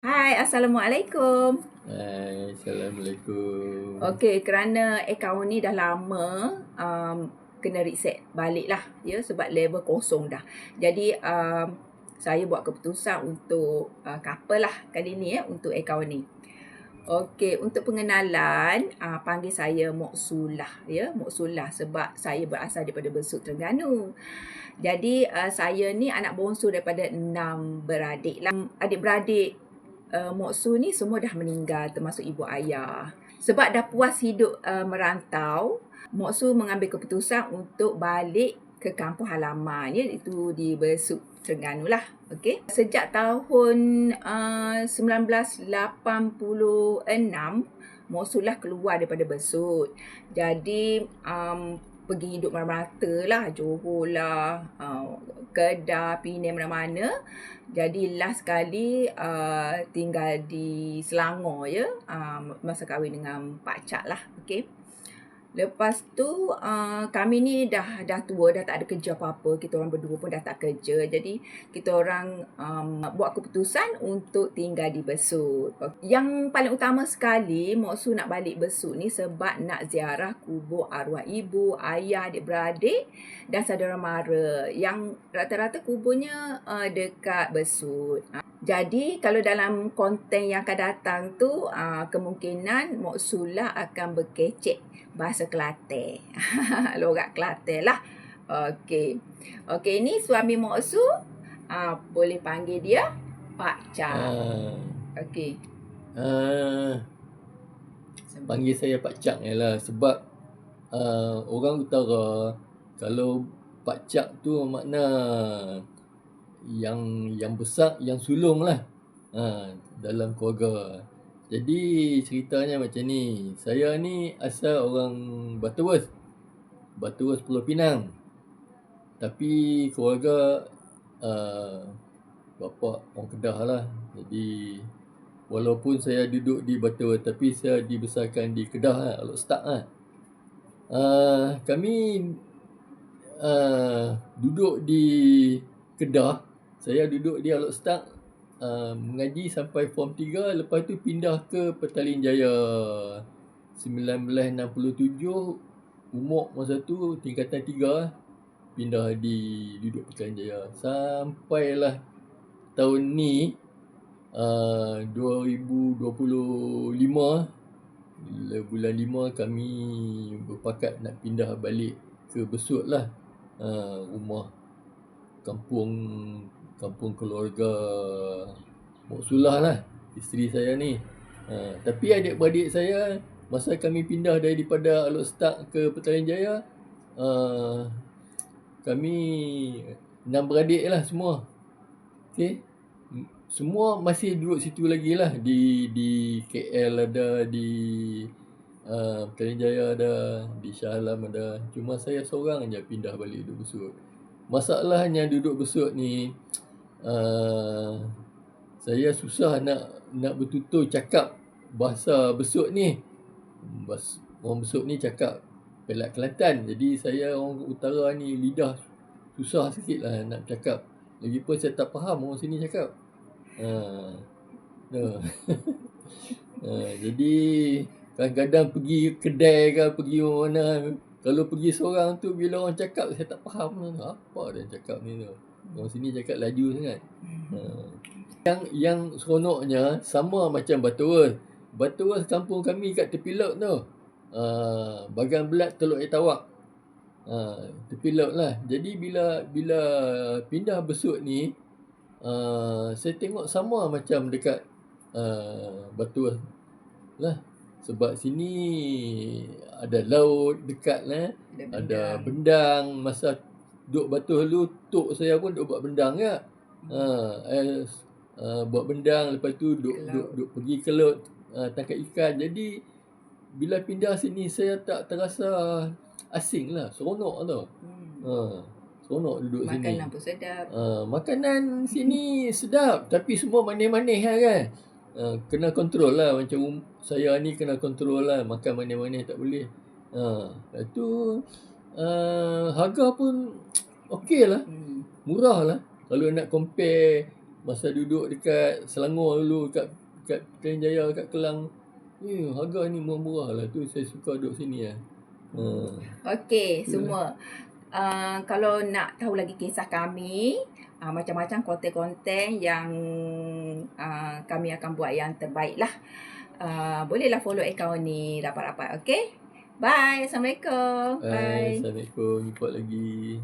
Hai, Assalamualaikum. Hai, Assalamualaikum. Okey, kerana akaun ni dah lama kena reset balik lah ya, sebab level kosong dah. Jadi saya buat keputusan untuk couple lah kali ni ya, untuk akaun ni. Okey, untuk pengenalan panggil saya Mok Sulah ya, Mok Sulah sebab saya berasal daripada Besut, Terengganu. Jadi saya ni anak bongsu daripada 6 beradik lah. Adik-beradik Mok Su ni semua dah meninggal, termasuk ibu ayah. Sebab dah puas hidup merantau, Mok Su mengambil keputusan untuk balik ke kampung halaman, iaitu di Besut, Terengganu lah. Okay. Sejak tahun 1986, Mok Su lah keluar daripada Besut. Jadi pergi hidup merata lah, Johor lah, Kedah, Penang, mana-mana. Jadi last kali tinggal di Selangor ya, masa kahwin dengan Pak Cak lah. Okay. Lepas tu kami ni dah tua, dah tak ada kerja apa-apa. Kita orang berdua pun dah tak kerja. Jadi kita orang buat keputusan untuk tinggal di Besut. Yang paling utama sekali Mok Su nak balik Besut ni sebab nak ziarah kubur arwah ibu, ayah, adik-beradik dan saudara mara yang rata-rata kuburnya dekat Besut. Jadi kalau dalam konten yang akan datang tu kemungkinan Mok Sulah akan berkecek bahasa Kelantan. Logat Kelantan lah. Okey. Okey, ini suami Mok Su. Boleh panggil dia Pak Cak. Okey. Panggil saya Pak Cak je lah sebab orang utara kalau Pak Cak tu makna yang besar, yang sulung lah dalam keluarga. Jadi ceritanya macam ni. Saya ni asal orang Butterworth Pulau Pinang. Tapi keluarga bapa orang Kedah lah. Jadi walaupun saya duduk di Butterworth, tapi saya dibesarkan di Kedah lah, Alok Start lah. Kami duduk di Kedah. Saya duduk di Alok Start mengaji sampai form 3. Lepas tu pindah ke Petaling Jaya 1967. Umur masa tu tingkatan 3 pindah di duduk Petaling Jaya. Sampailah tahun ni 2025, bulan 5 kami berpakat nak pindah balik ke Besut lah. Rumah kampung keluarga Mok Sulah lah, isteri saya ni. Tapi adik-beradik saya masa kami pindah daripada Alok Start ke Petaling Jaya, kami 6 beradik lah semua. Okay. Semua masih duduk situ lagi lah. Di KL ada, di Petaling Jaya ada, di Shah Alam ada. Cuma saya seorang je pindah balik duduk Besut. Masalahnya duduk Besut ni, saya susah nak bertutur cakap bahasa Besut ni. Orang Besut ni cakap Pelat Kelantan. Jadi saya orang utara ni lidah susah sikit lah nak cakap. Lagipun saya tak faham orang sini cakap. Jadi kadang-kadang pergi kedai ke, pergi mana, kalau pergi seorang tu bila orang cakap saya tak faham apa dia cakap ni tu. Orang sini cakap laju sangat. Yang seronoknya sama macam Butterworth. Butterworth kampung kami kat tepi laut tu. Bagan Belat, Teluk Air Tawak. Tepi laut lah. Jadi bila pindah Besut ni, saya tengok sama macam dekat Butterworth lah. Sebab sini ada laut dekat lah. Ada bendang. Masa duduk Batu dulu, tok saya pun duduk buat bendang ke. Buat bendang, lepas tu duduk pergi ke laut tangkap ikan. Jadi bila pindah sini saya tak terasa asing lah. Seronok tu. Seronok duduk sini. Makanan pun sedap. Makanan sini sedap, tapi semua manis-manis lah kan. Kena kontrol lah. Macam saya ni kena kontrol lah. Makan manis-manis tak boleh. Lepas tu harga pun okey lah. Murah lah. Kalau nak compare Masa duduk dekat Selangor dulu, kat Pilihan Jaya, kat Kelang, harga ni murah-murah lah. Tu saya suka duduk sini lah. Okey, Itulah. semua. Kalau nak tahu lagi kisah kami, macam-macam konten-konten yang kami akan buat yang terbaik lah. Bolehlah follow akaun ni rapat-rapat. Okey? Bye. Assalamualaikum. Bye. Assalamualaikum. Jumpa lagi.